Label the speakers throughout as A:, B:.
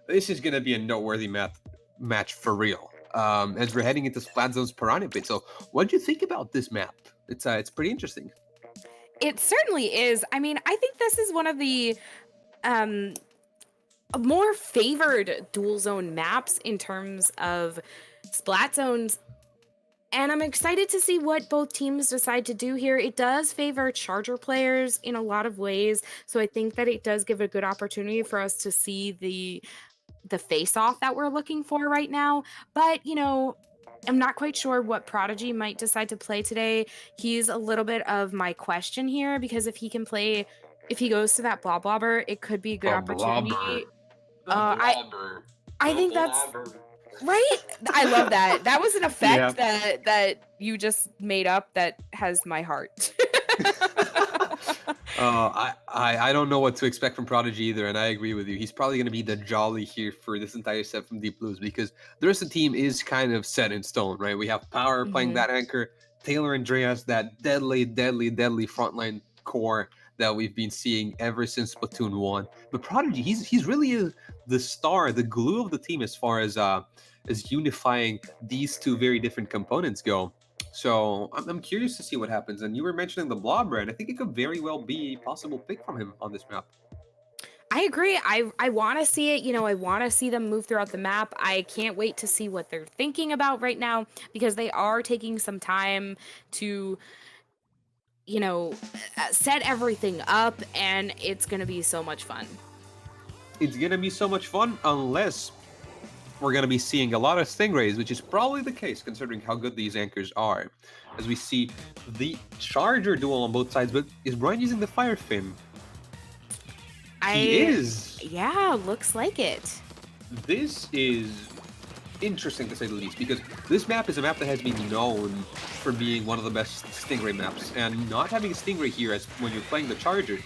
A: This is going to be a noteworthy match for real. As we're heading into Splat Zone's Piranha Pit. So, what do you think about this map? It's pretty interesting.
B: It certainly is. I mean, I think this is one of the um more favored dual zone maps in terms of splat zones. And I'm excited to see what both teams decide to do here. It does favor charger players in a lot of ways, so I think that it does give a good opportunity for us to see the face off that we're looking for right now. But, I'm not quite sure what Prodigy might decide to play today. He's a little bit of my question here because if he goes to that blobber, it could be a good
A: The blobber.
B: opportunity.
A: The
B: I
A: blobber.
B: I
A: The
B: think that's
A: blobber.
B: right. I love that. That was an
A: Yeah.
B: effect that you just made up that has my heart.
A: I don't know what to expect from Prodigy either, and I agree with you. He's probably going to be the jolly here for this entire set from Deep Blues because the rest of the team is kind of set in stone, right? We have Power playing
B: Mhm.
A: that anchor, Taylor Andreas, that deadly, deadly, deadly frontline core that we've been seeing ever since Splatoon 1. But Prodigy, he's really the star, the glue of the team as unifying these two very different components go. So I'm curious to see what happens. And you were mentioning the Blobber, and I think it could very well be a possible pick from him on this map.
B: I agree. I want to see it. I want to see them move throughout the map. I can't wait to see what they're thinking about right now because they are taking some time to, set everything up, and it's going to be so much fun.
A: It's gonna be so much fun unless we're gonna be seeing a lot of Stingrays, which is probably the case considering how good these anchors are. As we see the Charger duel on both sides, but is Brian using the Fire Fin? He
B: I
A: is.
B: Yeah, looks like it.
A: This is interesting to say the least because this map is a map that has been known for being one of the best Stingray maps, and not having a Stingray here as when you're playing the Charger,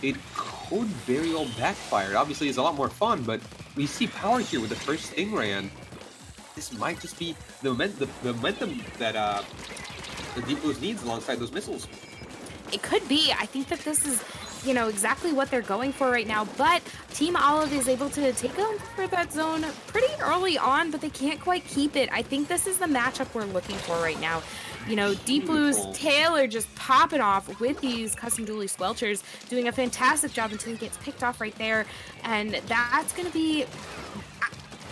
A: it could very well backfire. Obviously, it's a lot more fun, but we see power here with the first Stingray, and this might just be the momentum that the Deep Blues needs alongside those missiles.
B: It could be. I think that this is, exactly what they're going for right now. But Team Olive is able to take over that zone pretty early on, but they can't quite keep it. I think this is the matchup we're looking for right now. Deep Blue's
A: Beautiful.
B: Taylor just popping off with these custom dually squelchers, doing a fantastic job until he gets picked off right there. And that's going to be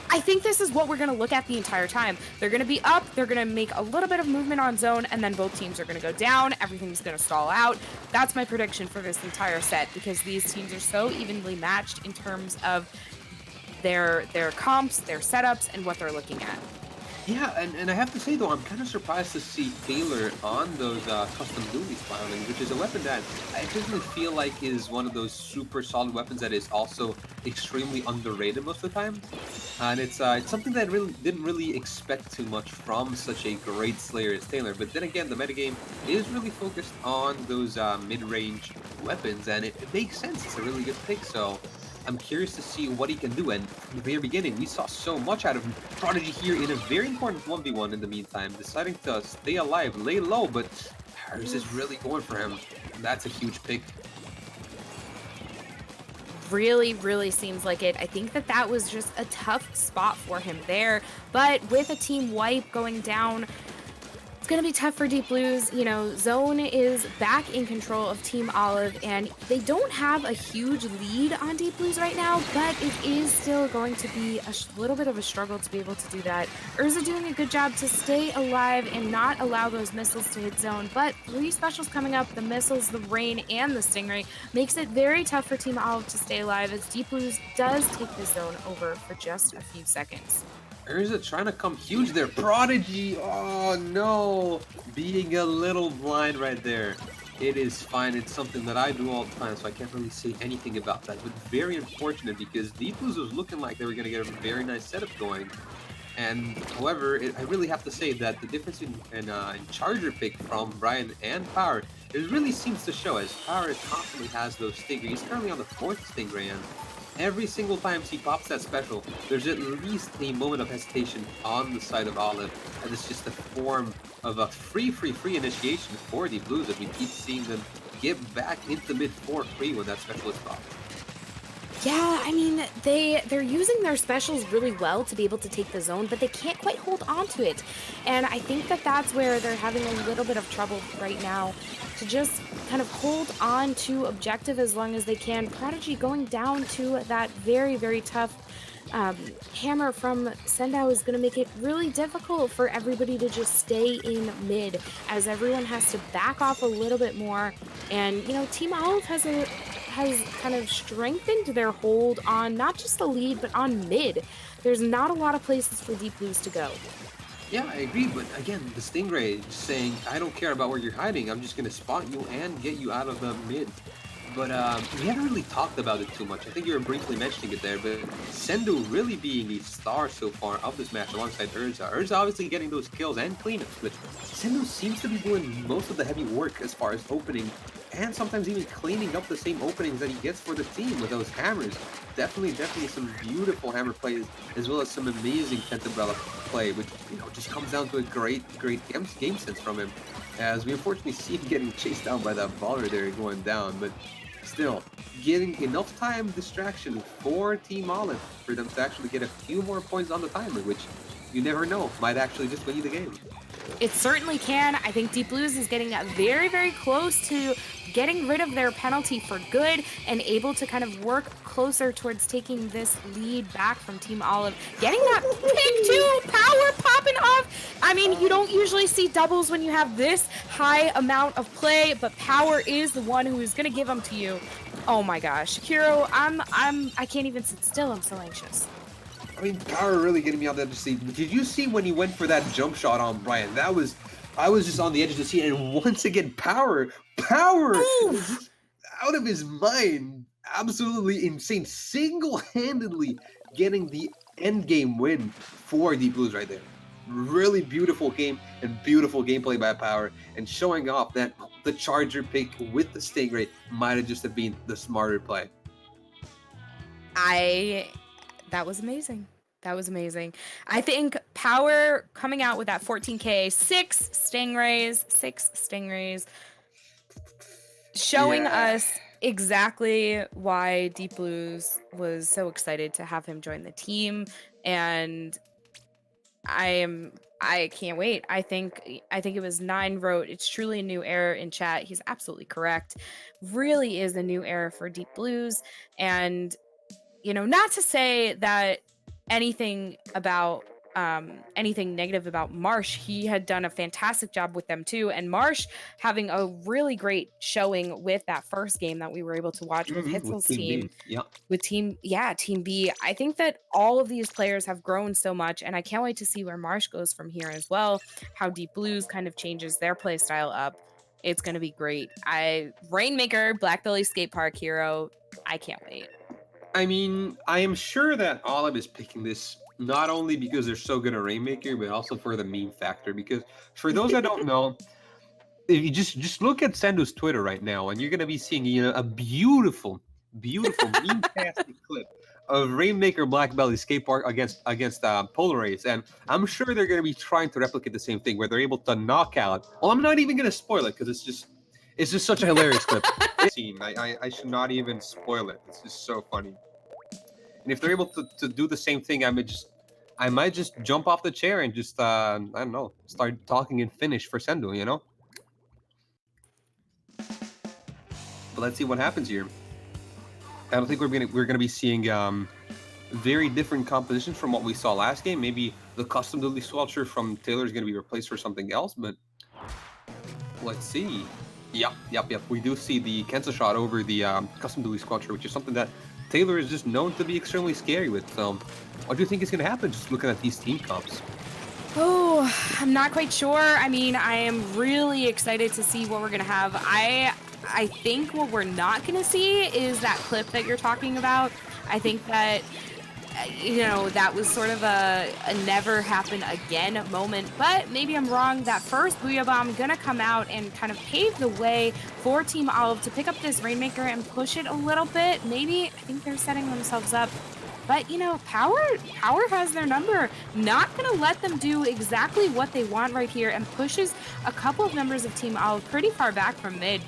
B: I think this is what we're going to look at the entire time. They're going to be up, they're going to make a little bit of movement on zone, and then both teams are going to go down. Everything's going to stall out. That's my prediction for this entire set because these teams are so evenly matched in terms of their comps, their setups, and what they're looking at.
A: Yeah, and I have to say though, I'm kind of surprised to see Taylor on those custom dually spiralings, which is a weapon that I personally feel like is one of those super solid weapons that is also extremely underrated most of the time, and it's something that I really didn't really expect too much from such a great Slayer as Taylor. But then again, the metagame is really focused on those mid-range weapons, and it makes sense. It's a really good pick, so. I'm curious to see what he can do. And from the very beginning, we saw so much out of him. Prodigy here in a very important 1v1 in the meantime, deciding to stay alive, lay low, but Harris is really going for him. And that's a huge pick.
B: Really, really seems like it. I think that was just a tough spot for him there. But with a team wipe going down, it's going to be tough for Deep Blues. Zone is back in control of Team Olive, and they don't have a huge lead on Deep Blues right now, but it is still going to be a little bit of a struggle to be able to do that. Urza doing a good job to stay alive and not allow those missiles to hit zone, but 3 specials coming up, the missiles, the rain, and the Stingray, makes it very tough for Team Olive to stay alive as Deep Blues does take this zone over for just a few seconds.
A: Urza trying to come huge there. Prodigy! Oh no! Being a little blind right there. It is fine. It's something that I do all the time, so I can't really say anything about that. But very unfortunate because Deep Blues was looking like they were going to get a very nice setup going. And however, I really have to say that the difference in Charger pick from Brian and Power, it really seems to show as Power constantly has those Stingray. He's currently on the 4th Stingray, and every single time he pops that special, there's at least a moment of hesitation on the side of Olive, and it's just a form of a free initiation for the Blues as we keep seeing them get back into mid 4 free when that special is popped.
B: Yeah, I mean, they're using their specials really well to be able to take the zone, but they can't quite hold on to it. And I think that that's where they're having a little bit of trouble right now to just kind of hold on to objective as long as they can. Prodigy going down to that very, very tough hammer from Sendao is going to make it really difficult for everybody to just stay in mid as everyone has to back off a little bit more. And, Team Olive has kind of strengthened their hold on not just the lead, but on mid. There's not a lot of places for Deep Blues to go.
A: Yeah, I agree, but again, the Stingray just saying, I don't care about where you're hiding, I'm just gonna spot you and get you out of the mid. But we haven't really talked about it too much. I think you were briefly mentioning it there, but Sendu really being the star so far of this match alongside Urza. Urza obviously getting those kills and cleanups, but Sendu seems to be doing most of the heavy work as far as opening and sometimes even cleaning up the same openings that he gets for the team with those hammers. Definitely some beautiful hammer plays as well as some amazing Tentabella play, which just comes down to a great game sense from him. As we unfortunately see him getting chased down by that baller there going down, but still, getting enough time distraction for Team Olive for them to actually get a few more points on the timer, which you never know, might actually just win you the game.
B: It certainly can. I think Deep Blues is getting very, very close to getting rid of their penalty for good and able to kind of work closer towards taking this lead back from Team Olive. Getting that pick two, power popping off. I mean, you don't usually see doubles when you have this high amount of play, but power is the one who is going to give them to you. Oh my gosh, Hero, I can't even sit still. I'm so anxious.
A: I mean, Power really getting me out there to see. Did you see when he went for that jump shot on Brian? I was just on the edge of the seat, and once again, Power was just out of his mind, absolutely insane, single-handedly getting the end game win for Deep Blues right there. Really beautiful game and beautiful gameplay by Power, and showing off that the Charger pick with the Stingray might have just have been the smarter play.
B: That was amazing. That was amazing. I think Power coming out with that 14K, six Stingrays, showing us exactly why Deep Blues was so excited to have him join the team. And I can't wait. I think it was 9 wrote, it's truly a new era in chat. He's absolutely correct. Really is a new era for Deep Blues. And not to say that anything negative about Marsh. He had done a fantastic job with them too. And Marsh having a really great showing with that first game that we were able to watch with Hitzel's team.
A: Yeah.
B: With Team B. I think that all of these players have grown so much, and I can't wait to see where Marsh goes from here as well. How Deep Blues kind of changes their play style up. It's going to be great. Rainmaker, Blackbelly Skate Park Hero. I can't wait.
A: I mean, I am sure that Olive is picking this not only because they're so good at Rainmaker, but also for the meme factor. Because for those that don't know, if you just look at Sendo's Twitter right now, and you're gonna be seeing a beautiful meme-tastic clip of Rainmaker Black Belly Skate Park against Polarize, and I'm sure they're gonna be trying to replicate the same thing where they're able to knock out. Well, I'm not even gonna spoil it because it's just such a hilarious clip. I should not even spoil it. It's just so funny. And if they're able to do the same thing, I might just jump off the chair and just I don't know, start talking in Finnish for Sendu, But let's see what happens here. I don't think we're gonna be seeing very different compositions from what we saw last game. Maybe the custom Lily Squelcher from Taylor is gonna be replaced for something else, but let's see. Yep. We do see the Kensa shot over the custom Lily Squelcher, which is something that Taylor is just known to be extremely scary with. So, what do you think is going to happen just looking at these team comps?
B: Oh, I'm not quite sure. I mean, I am really excited to see what we're going to have. I think what we're not going to see is that clip that you're talking about. I think that, that was sort of a never happen again moment, but maybe I'm wrong. That first Booyah Bomb going to come out and kind of pave the way for Team Olive to pick up this Rainmaker and push it a little bit. Maybe, I think they're setting themselves up. But, Power has their number. Not going to let them do exactly what they want right here and pushes a couple of members of Team Olive pretty far back from mid.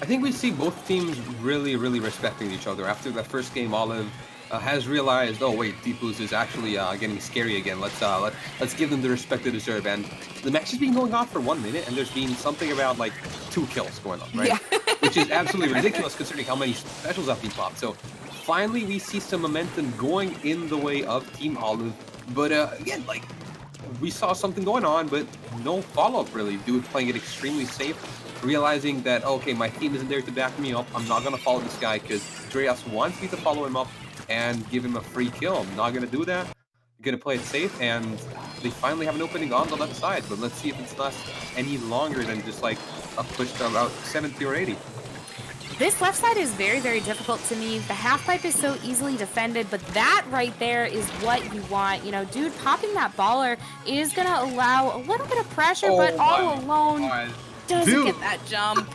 A: I think we see both teams really, really respecting each other. After that first game, Olive has realized, oh wait, Deep Blues is actually getting scary again. Let's give them the respect they deserve. And the match has been going on for 1 minute, and there's been something about like 2 kills going on, right?
B: Yeah.
A: Which is absolutely ridiculous considering how many specials have been popped. So finally, we see some momentum going in the way of Team Olive. But again, like we saw something going on, but no follow-up really. Dude playing it extremely safe, realizing that, okay, my team isn't there to back me up. I'm not going to follow this guy because Dreas wants me to follow him up and give him a free kill. I'm not going to do that. I'm going to play it safe, and they finally have an opening on the left side. But let's see if it's lasts any longer than just like a push to about 70 or 80.
B: This left side is very, very difficult to me. The half pipe is so easily defended, but that right there is what you want. You know, dude, popping that baller is going to allow a little bit of pressure, but all alone doesn't get that jump.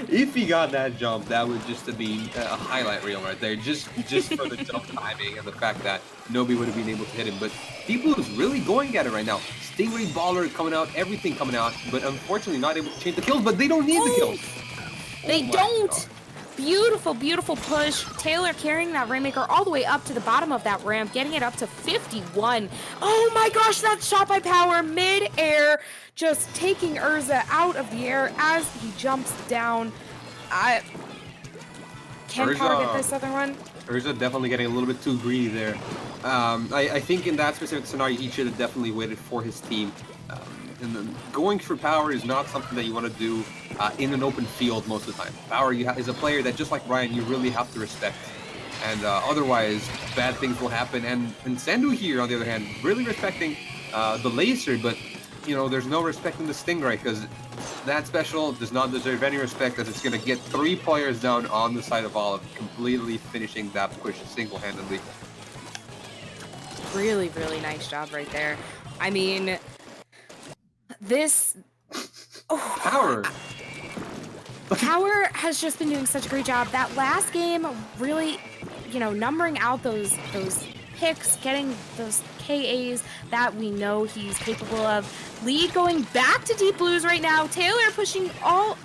A: If he got that jump, that would just have been a highlight reel right there, just for the jump timing and the fact that nobody would have been able to hit him. But Deep Blue is really going at it right now. Stingray baller coming out, everything coming out, but unfortunately not able to change the kills, but they don't need the kills.
B: They don't.
A: God.
B: Beautiful, beautiful push. Taylor carrying that Rainmaker all the way up to the bottom of that ramp, getting it up to 51. Oh my gosh, that shot by Power mid-air, just taking Urza out of the air as he jumps down. Can Power get this other one?
A: Urza definitely getting a little bit too greedy there. I think in that specific scenario, he should have definitely waited for his team. And then going for Power is not something that you want to do in an open field most of the time. Power is a player that, just like Ryan, you really have to respect. And otherwise, bad things will happen. And Sandu here, on the other hand, really respecting the Lacer, but, you know, there's no respect in the Stingray because that special does not deserve any respect as it's going to get 3 players down on the side of Olive, completely finishing that push single-handedly.
B: Really, really nice job right there. I mean, this... Oh,
A: Power!
B: Power has just been doing such a great job. That last game really, you know, numbering out those picks, getting those KAs that we know he's capable of. Lead going back to Deep Blues right now. Taylor pushing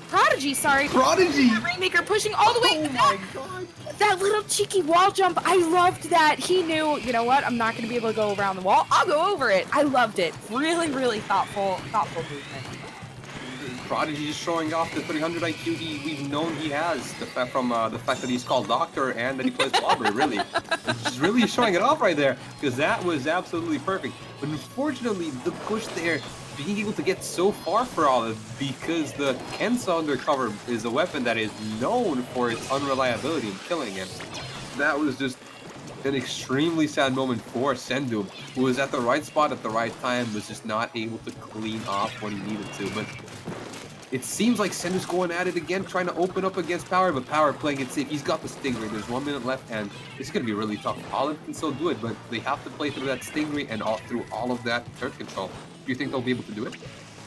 B: Prodigy, sorry.
A: Prodigy!
B: Rainmaker pushing all the way.
A: Oh my god.
B: That little cheeky wall jump, I loved that. He knew, you know what, I'm not going to be able to go around the wall. I'll go over it. I loved it. Really, really thoughtful movement.
A: Prodigy just showing off the 300 IQ we've known he has. The fact that he's called Doctor and that he plays Blobber, really. Just really showing it off right there, because that was absolutely perfect. But unfortunately, the push there, being able to get so far for Olive, because the Kensa undercover is a weapon that is known for its unreliability in killing him. That was just an extremely sad moment for Sendu, who was at the right spot at the right time, was just not able to clean off when he needed to. But it seems like Sendu's going at it again, trying to open up against Power, but Power playing it safe. He's got the Stingray. There's 1 minute left, and it's going to be really tough. Olive can still do it, but they have to play through that Stingray and through all of that turret control. Do you think they'll be able to do it?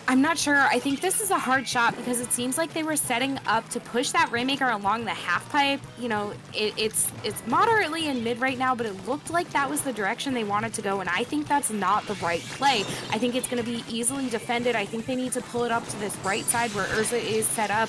B: I'm not sure. I think this is a hard shot because it seems like they were setting up to push that Rainmaker along the half pipe. You know, it's moderately in mid right now, but it looked like that was the direction they wanted to go, and I think that's not the right play. I think it's going to be easily defended. I think they need to pull it up to this right side where Urza is set up.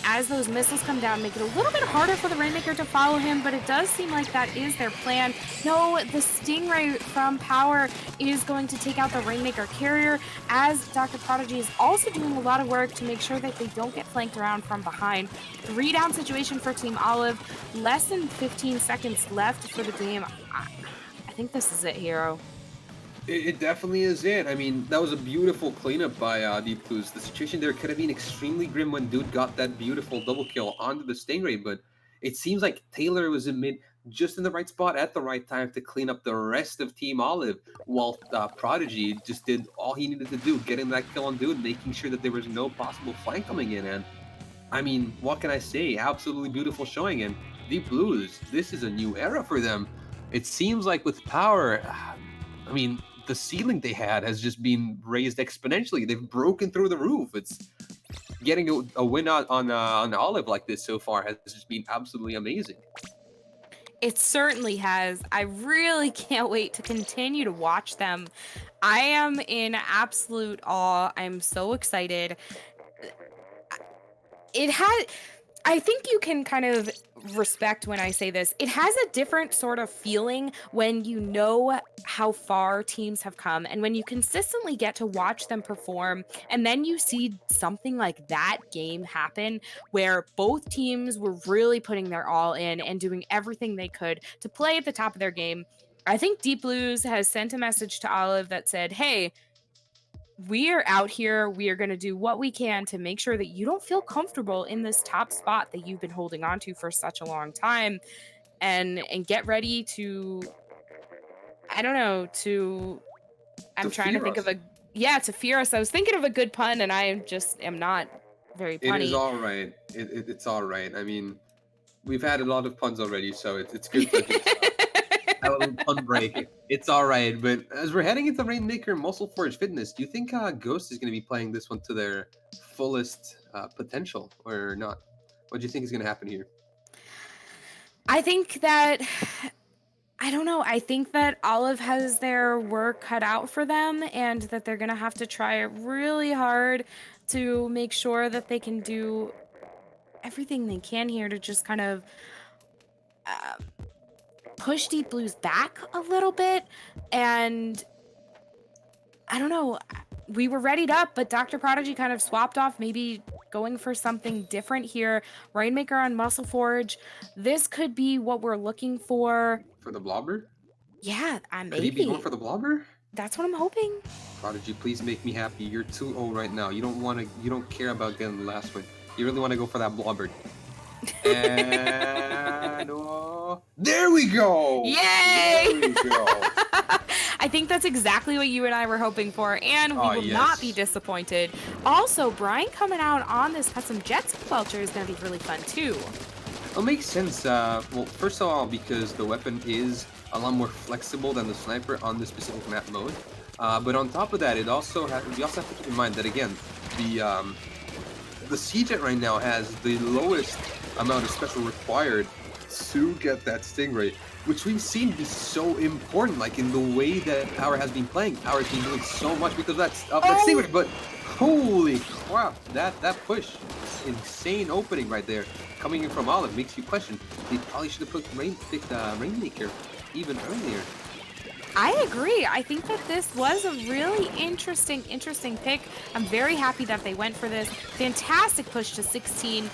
B: As those missiles come down, make it a little bit harder for the Rainmaker to follow him, but it does seem like that is their plan. No, the Stingray from Power is going to take out the Rainmaker carrier, as Dr. Prodigy is also doing a lot of work to make sure that they don't get flanked around from behind. 3-down situation for Team Olive. Less than 15 seconds left for the game. I think this is it, Hero.
A: It definitely is it. I mean, that was a beautiful cleanup by Deep Blues. The situation there could have been extremely grim when Dude got that beautiful double kill onto the Stingray, but it seems like Taylor was in mid, just in the right spot at the right time to clean up the rest of Team Olive, while Prodigy just did all he needed to do, getting that kill on Dude, making sure that there was no possible flank coming in. And I mean, what can I say? Absolutely beautiful showing. And Deep Blues, this is a new era for them. It seems like with Power, I mean, the ceiling they had has just been raised exponentially. They've broken through the roof. It's getting a win on Olive like this so far has just been absolutely amazing.
B: It certainly has. I really can't wait to continue to watch them. I am in absolute awe. I'm so excited. It had I think you can kind of respect when I say this. It has a different sort of feeling when you know how far teams have come and when you consistently get to watch them perform and then you see something like that game happen where both teams were really putting their all in and doing everything they could to play at the top of their game. I think Deep Blues has sent a message to Olive that said, "Hey, we are out here. We are going to do what we can to make sure that you don't feel comfortable in this top spot that you've been holding on to for such a long time and get ready to I don't know, to
A: To
B: I'm trying to
A: fear
B: think of
A: us.
B: a yeah, to fear us. I was thinking of a good pun and I just am not very
A: It is
B: punny.
A: all right. It's all right. I mean, we've had a lot of puns already, so it's good to just have a little pun break. It's all right. But as we're heading into Rainmaker Muscle Forge Fitness, do you think Ghost is going to be playing this one to their fullest potential or not? What do you think is going to happen here?
B: I think that I don't know. I think that Olive has their work cut out for them and that they're going to have to try really hard to make sure that they can do everything they can here to just kind of uh, push Deep Blues back a little bit. And I don't know. We were readied up, but Dr. Prodigy kind of swapped off, maybe going for something different here. Rainmaker on Muscle Forge. This could be what we're looking for.
A: For the Blobber?
B: Yeah,
A: Could he be going
B: maybe.
A: for the Blobber?
B: That's what I'm hoping.
A: Prodigy, please make me happy. You're 2-0 right now. You don't want to. You don't care about getting the last win. You really want to go for that Blobber. And there we go. There
B: Yay!
A: we go.
B: I think that's exactly what you and I were hoping for, and we
A: Oh
B: will not be
A: yes.
B: disappointed. Also, Brian coming out on this custom Jets Welcher is going to be really fun too.
A: It makes sense. Well, first of all, because the weapon is a lot more flexible than the sniper on this specific map mode. But on top of that, we also have to keep in mind that again, the C-Jet right now has the lowest amount of special required to get that Stingray, which we've seen be so important, like in the way that Power has been playing. Power has been doing so much because of that
B: Oh,
A: Stingray, but holy crap, that push, insane opening right there, coming in from Olive makes you question, they probably should have picked Rainmaker even earlier.
B: I agree. I think that this was a really interesting pick. I'm very happy that they went for this. Fantastic push to 16.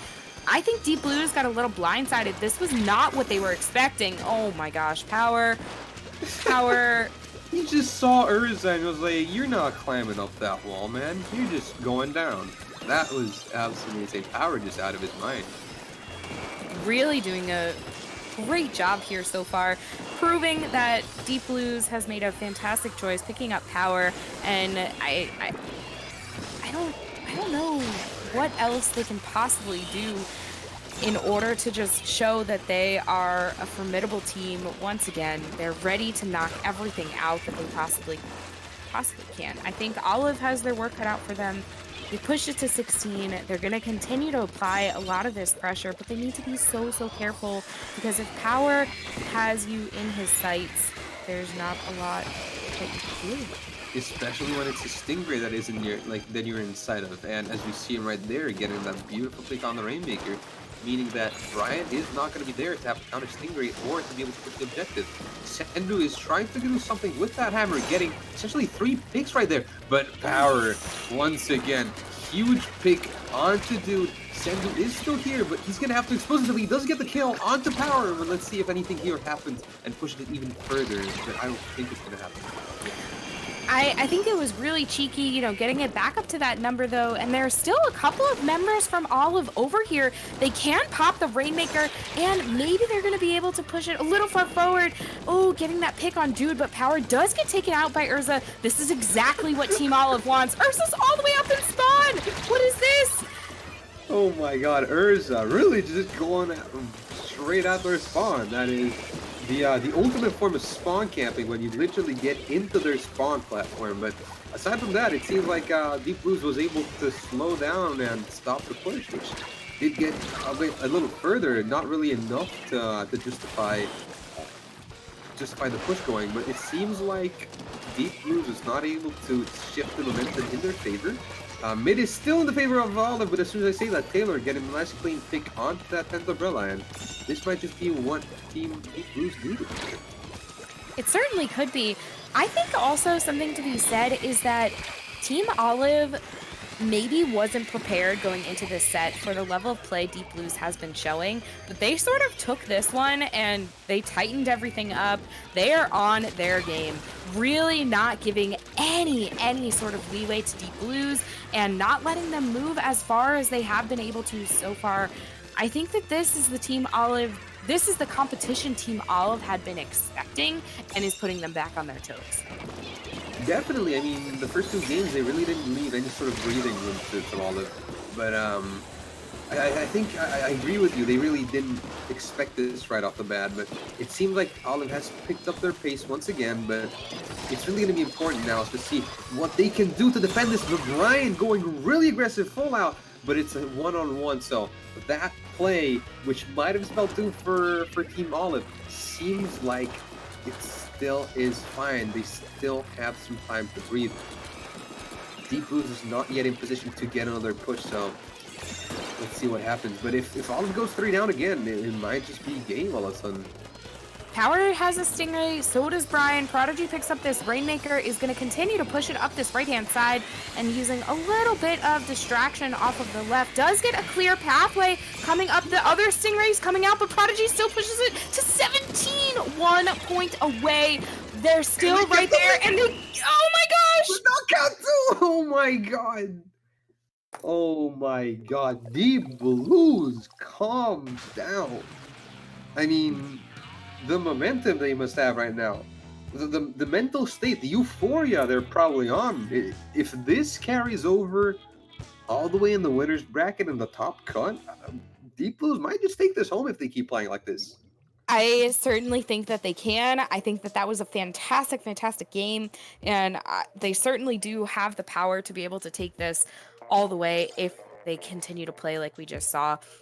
B: I think Deep Blues got a little blindsided. This was not what they were expecting. Oh my gosh, Power, Power.
A: He just saw Urza and was like, "You're not climbing up that wall, man. You're just going down." That was absolutely insane. Power just out of his mind.
B: Really doing a great job here so far, proving that Deep Blues has made a fantastic choice, picking up Power, and I don't know what else they can possibly do in order to just show that they are a formidable team once again. They're ready to knock everything out that they possibly can. I think Olive has their work cut out for them. They pushed it to 16. They're going to continue to apply a lot of this pressure, but they need to be so careful because if Power has you in his sights, there's not a lot that you can do.
A: Especially when it's a Stingray that is in your that you're inside of, and as we see him right there, getting that beautiful pick on the Rainmaker, meaning that Brian is not going to be there to have to counter Stingray or to be able to push the objective. Sendu is trying to do something with that hammer, getting essentially 3 picks right there, but Power, once again, huge pick onto Dude. Sendu is still here, but he's going to have to expose himself. He does get the kill onto Power, but let's see if anything here happens and pushes it even further, but I don't think it's going to happen.
B: I think it was really cheeky, you know, getting it back up to that number though, and there are still a couple of members from Olive over here. They can pop the Rainmaker, and maybe they're going to be able to push it a little far forward. Oh, getting that pick on Dude, but Power does get taken out by Urza. This is exactly what Team Olive wants. Urza's all the way up in spawn! What is this?
A: Oh my god, Urza really just going straight at their spawn. That is the ultimate form of spawn camping when you literally get into their spawn platform. But aside from that, it seems like Deep Blues was able to slow down and stop the push, which did get a little further, not really enough to justify the push going. But it seems like Deep Blues was not able to shift the momentum in their favor. Mid is still in the favor of Olive, but as soon as I say that, Taylor getting a nice clean pick onto that Pentabrella, and this might just be what Team Deep Blues needed.
B: It certainly could be. I think also something to be said is that Team Olive maybe wasn't prepared going into this set for the level of play Deep Blues has been showing, but they sort of took this one and they tightened everything up. They are on their game, really not giving any sort of leeway to Deep Blues and not letting them move as far as they have been able to so far. I think that this is the competition Team Olive had been expecting and is putting them back on their toes.
A: Definitely. I mean, the first two games, they really didn't leave any sort of breathing room to Olive. But I think I agree with you. They really didn't expect this right off the bat. But it seems like Olive has picked up their pace once again. But it's really going to be important now to see what they can do to defend this. But Brian going really aggressive, full out. But it's a one-on-one. So that play, which might have spelled doom for Team Olive, seems like it still is fine. They still have some time to breathe. Deep Blues is not yet in position to get another push, so let's see what happens. But if Olive goes 3 down again, it might just be game all of a sudden.
B: Power has a Stingray, so does Brian. Prodigy picks up this Rainmaker, is going to continue to push it up this right-hand side, and using a little bit of distraction off of the left, does get a clear pathway coming up. The other Stingray's coming out, but Prodigy still pushes it to 17, 1 point away. They're still right there, and they, oh my gosh!
A: The knockout too! Oh my god! Oh my god, Deep Blues, calm down. I mean, the momentum they must have right now, the mental state, the euphoria they're probably on. If this carries over all the way in the winners bracket in the top cut, Deep Blues might just take this home if they keep playing like this.
B: I certainly think that they can. I think that that was a fantastic game, and they certainly do have the power to be able to take this all the way if they continue to play like we just saw.